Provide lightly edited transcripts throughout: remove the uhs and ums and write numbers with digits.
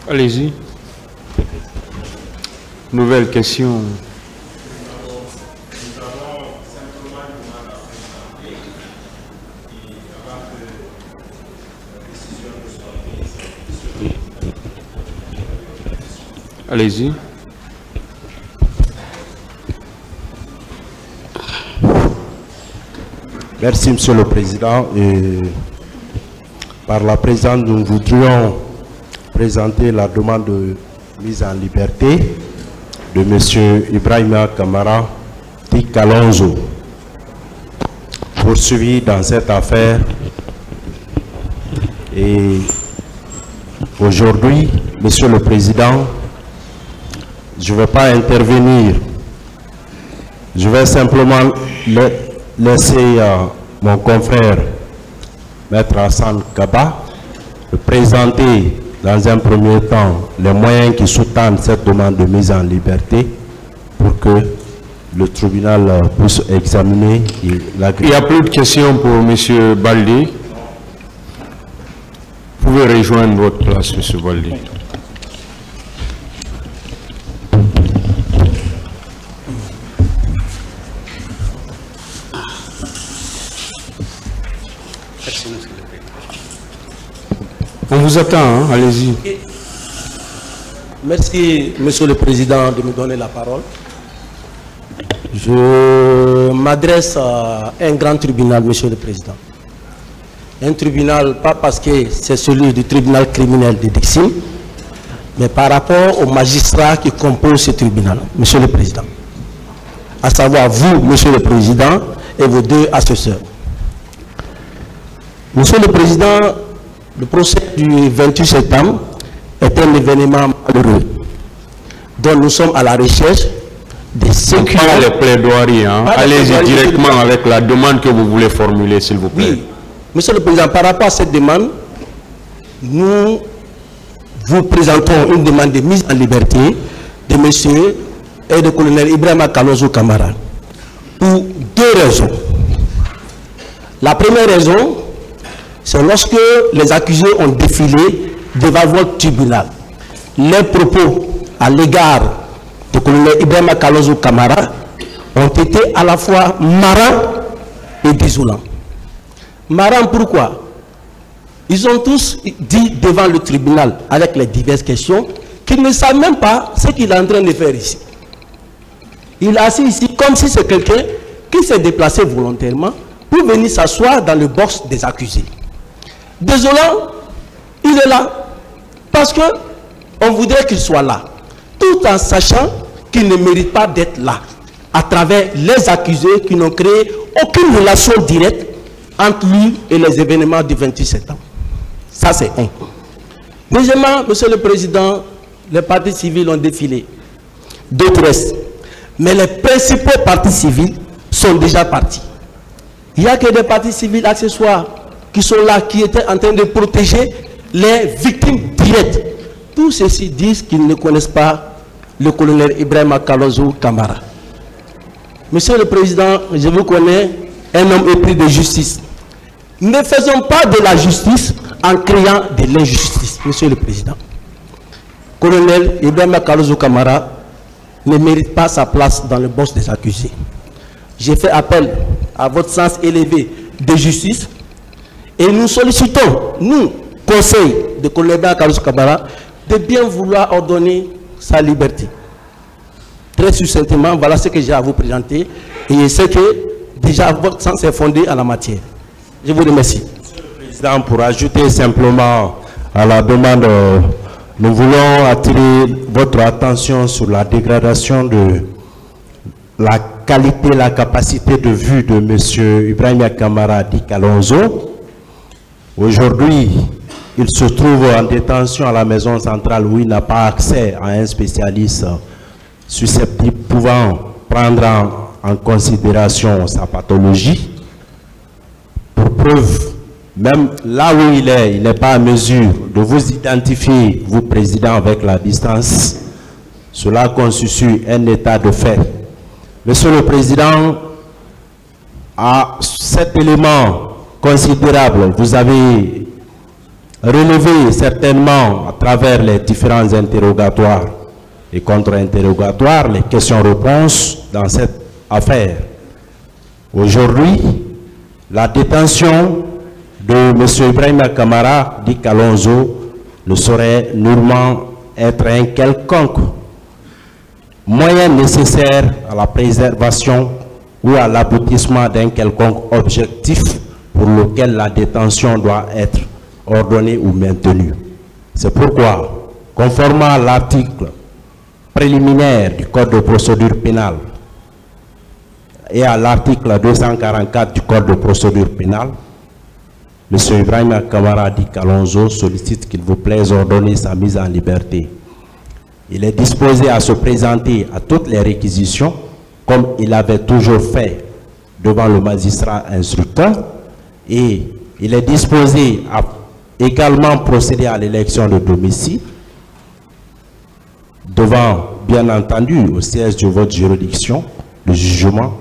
Allez-y. Nouvelle question. Allez-y. Merci, Monsieur le Président. Et par la présidente, nous voudrions présenter la demande de mise en liberté de M. Ibrahima Kamara dit Kalonzo, poursuivi dans cette affaire. Et aujourd'hui, Monsieur le Président, je ne vais pas intervenir. Je vais simplement laisser mon confrère, Maître Hassan Kaba, présenter dans un premier temps les moyens qui sous-tendent cette demande de mise en liberté pour que le tribunal puisse examiner l'agrément. Il n'y a plus de questions pour M. Baldi. Vous pouvez rejoindre votre place, M. Baldi. On vous attend, hein? Allez-y. Merci, Monsieur le Président, de me donner la parole. Je m'adresse à un grand tribunal, Monsieur le Président. Un tribunal, pas parce que c'est celui du tribunal criminel de Dixim, mais par rapport aux magistrats qui composent ce tribunal, Monsieur le Président. À savoir vous, Monsieur le Président, et vos deux assesseurs. Monsieur le Président, le procès du 28 septembre est un événement malheureux dont nous sommes à la recherche de ceux qui ont les plaidoiries. Hein? Allez-y directement avec la demande que vous voulez formuler, s'il vous plaît. Oui, Monsieur le Président, par rapport à cette demande, nous vous présentons une demande de mise en liberté de Monsieur et de colonel Ibrahima Kalonzo Kamara pour deux raisons. La première raison, c'est lorsque les accusés ont défilé devant votre tribunal. Les propos à l'égard du colonel Ibrahima Kalonzo Kamara ont été à la fois marrants et désolants. Marrants pourquoi? Ils ont tous dit devant le tribunal, avec les diverses questions, qu'ils ne savent même pas ce qu'il est en train de faire ici. Il est assis ici comme si c'est quelqu'un qui s'est déplacé volontairement pour venir s'asseoir dans le box des accusés. Désolant, il est là parce que on voudrait qu'il soit là, tout en sachant qu'il ne mérite pas d'être là, à travers les accusés qui n'ont créé aucune relation directe entre lui et les événements du 28 septembre. Ça, c'est un. Deuxièmement, Monsieur le Président, les partis civils ont défilé. D'autres restent. Mais les principaux partis civils sont déjà partis. Il n'y a que des partis civils accessoires qui sont là, qui étaient en train de protéger les victimes directes. Tous ceux-ci disent qu'ils ne connaissent pas le colonel Ibrahima Kalonzo Kamara. Monsieur le Président, je vous connais, un homme épris de justice. Ne faisons pas de la justice en créant de l'injustice, Monsieur le Président. Colonel Ibrahima Kalonzo Kamara ne mérite pas sa place dans le box des accusés. J'ai fait appel à votre sens élevé de justice et nous sollicitons, nous, conseil de colonel Ibrahima Kalonzo Kamara, de bien vouloir ordonner sa liberté. Très succinctement, voilà ce que j'ai à vous présenter et je sais que déjà votre sens est fondé en la matière. Je vous remercie. Monsieur le Président, pour ajouter simplement à la demande, nous voulons attirer votre attention sur la dégradation de la qualité, la capacité de vue de M. Ibrahima Kamara dit Kalonzo. Aujourd'hui, il se trouve en détention à la maison centrale où il n'a pas accès à un spécialiste susceptible pouvant prendre en considération sa pathologie. Pour preuve, même là où il n'est pas à mesure de vous identifier, vous, Président, avec la distance. Cela constitue un état de fait. Monsieur le Président, à cet élément considérable, vous avez relevé certainement à travers les différents interrogatoires et contre-interrogatoires, les questions-réponses dans cette affaire. Aujourd'hui, la détention de M. Ibrahima Kamara, dit Kalonzo, ne saurait nullement être un quelconque moyen nécessaire à la préservation ou à l'aboutissement d'un quelconque objectif pour lequel la détention doit être ordonnée ou maintenue. C'est pourquoi, conformément à l'article préliminaire du Code de procédure pénale et à l'article 244 du Code de procédure pénale, M. Ibrahima Kamara dit Kalonzo sollicite qu'il vous plaise ordonner sa mise en liberté. Il est disposé à se présenter à toutes les réquisitions, comme il avait toujours fait devant le magistrat instructeur, et il est disposé à également procéder à l'élection de domicile, devant, bien entendu, au siège de votre juridiction, le jugement.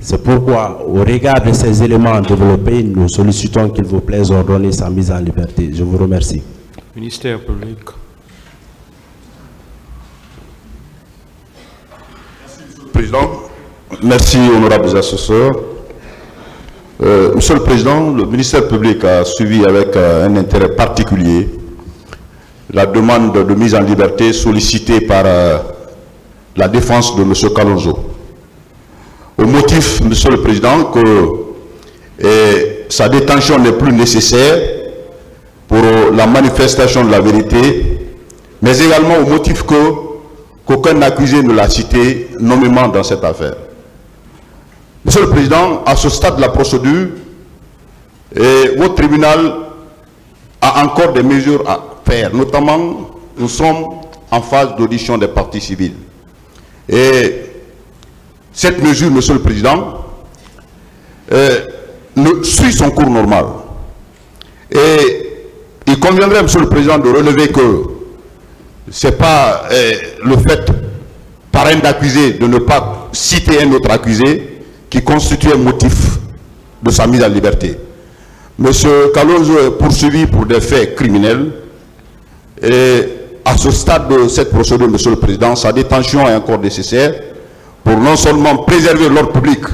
C'est pourquoi, au regard de ces éléments développés, nous sollicitons qu'il vous plaise ordonner sa mise en liberté. Je vous remercie. Ministère public. Président, merci honorables assesseurs. Monsieur le Président, le ministère public a suivi avec un intérêt particulier la demande de mise en liberté sollicitée par la défense de M. Kalonzo. Au motif, Monsieur le Président, que sa détention n'est plus nécessaire pour la manifestation de la vérité, mais également au motif qu'aucun accusé ne l'a cité nommément dans cette affaire. Monsieur le Président, à ce stade de la procédure, votre tribunal a encore des mesures à faire. Notamment, nous sommes en phase d'audition des parties civiles. Et cette mesure, Monsieur le Président, suit son cours normal. Et il conviendrait, Monsieur le Président, de relever que ce n'est pas le fait par un accusé de ne pas citer un autre accusé qui constitue un motif de sa mise en liberté. M. Kalonzo est poursuivi pour des faits criminels et à ce stade de cette procédure, Monsieur le Président, sa détention est encore nécessaire pour non seulement préserver l'ordre public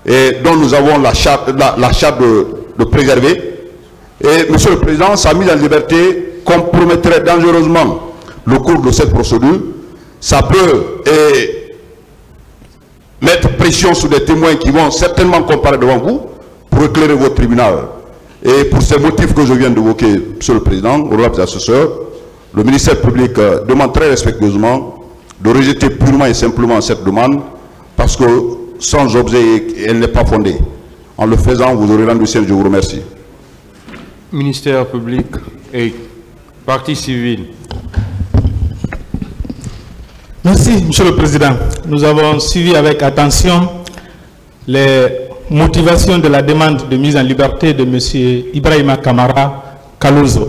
et dont nous avons la charte de préserver, et Monsieur le Président, sa mise en liberté compromettrait dangereusement le cours de cette procédure. Ça peut mettre pression sur des témoins qui vont certainement comparaître devant vous pour éclairer votre tribunal. Et pour ces motifs que je viens d'évoquer, Monsieur le Président, honorables assesseurs, le ministère public demande très respectueusement de rejeter purement et simplement cette demande parce que sans objet, elle n'est pas fondée. En le faisant, vous aurez rendu ciel. Je vous remercie. Ministère public et partie civile. Merci, Monsieur le Président. Nous avons suivi avec attention les motivations de la demande de mise en liberté de M. Ibrahima Kamara Kalonzo.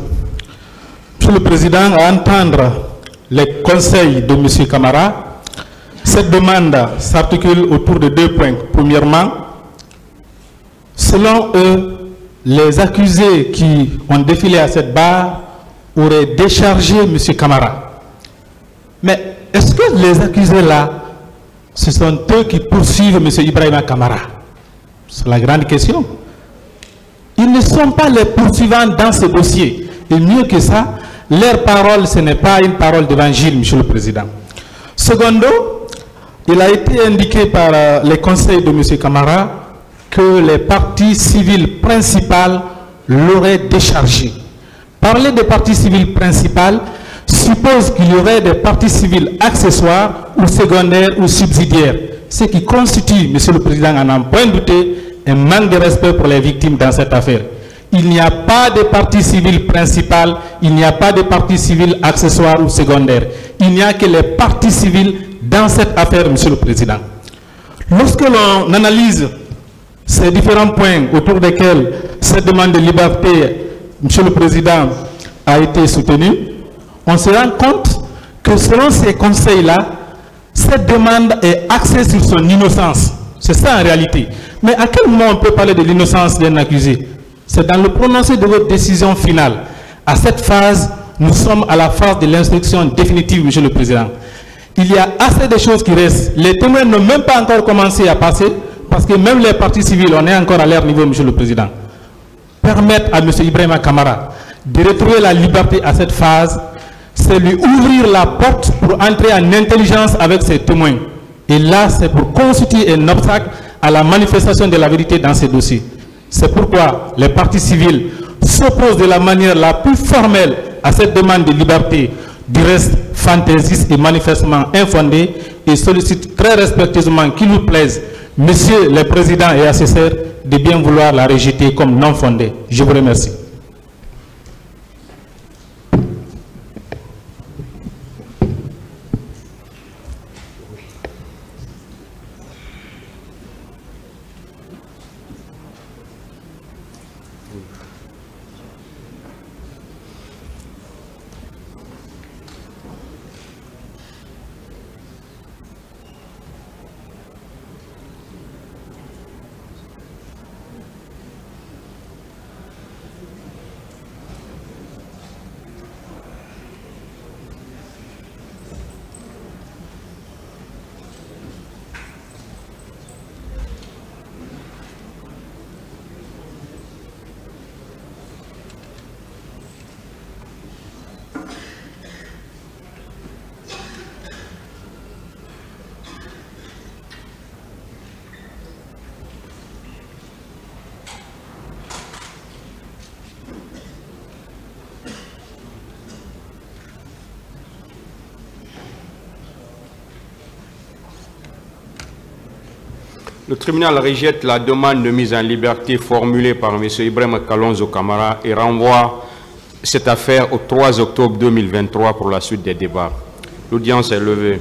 Monsieur le Président, à entendre les conseils de M. Kamara, cette demande s'articule autour de 2 points. Premièrement, selon eux, les accusés qui ont défilé à cette barre auraient déchargé M. Kamara. Mais est-ce que les accusés là, ce sont eux qui poursuivent M. Ibrahima Kamara? C'est la grande question. Ils ne sont pas les poursuivants dans ce dossier. Et mieux que ça, leur parole, ce n'est pas une parole d'évangile, Monsieur le Président. Secondo, il a été indiqué par les conseils de M. Kamara que les parties civiles principales l'auraient déchargé. Parler des parties civiles principales suppose qu'il y aurait des parties civiles accessoires ou secondaires ou subsidiaires, ce qui constitue, Monsieur le Président, à n'en point douter, un manque de respect pour les victimes dans cette affaire. Il n'y a pas de partie civile principale, il n'y a pas de partie civile accessoire ou secondaire. Il n'y a que les parties civiles dans cette affaire, Monsieur le Président. Lorsque l'on analyse ces différents points autour desquels cette demande de liberté, Monsieur le Président, a été soutenue, on se rend compte que selon ces conseils-là, cette demande est axée sur son innocence. C'est ça en réalité. Mais à quel moment on peut parler de l'innocence d'un accusé? C'est dans le prononcé de votre décision finale. À cette phase, nous sommes à la phase de l'instruction définitive, Monsieur le Président. Il y a assez de choses qui restent. Les témoins n'ont même pas encore commencé à passer, parce que même les parties civiles, on est encore à leur niveau, Monsieur le Président. Permettre à M. Ibrahima Kamara de retrouver la liberté à cette phase, c'est lui ouvrir la porte pour entrer en intelligence avec ses témoins. Et là, c'est pour constituer un obstacle à la manifestation de la vérité dans ces dossiers. C'est pourquoi les parties civiles s'opposent de la manière la plus formelle à cette demande de liberté, du reste fantaisiste et manifestement infondée, et sollicite très respectueusement qu'il vous plaise, Monsieur le Président et assesseur, de bien vouloir la rejeter comme non fondée. Je vous remercie. Le tribunal rejette la demande de mise en liberté formulée par M. Ibrahima Kalonzo Kamara et renvoie cette affaire au 3 octobre 2023 pour la suite des débats. L'audience est levée.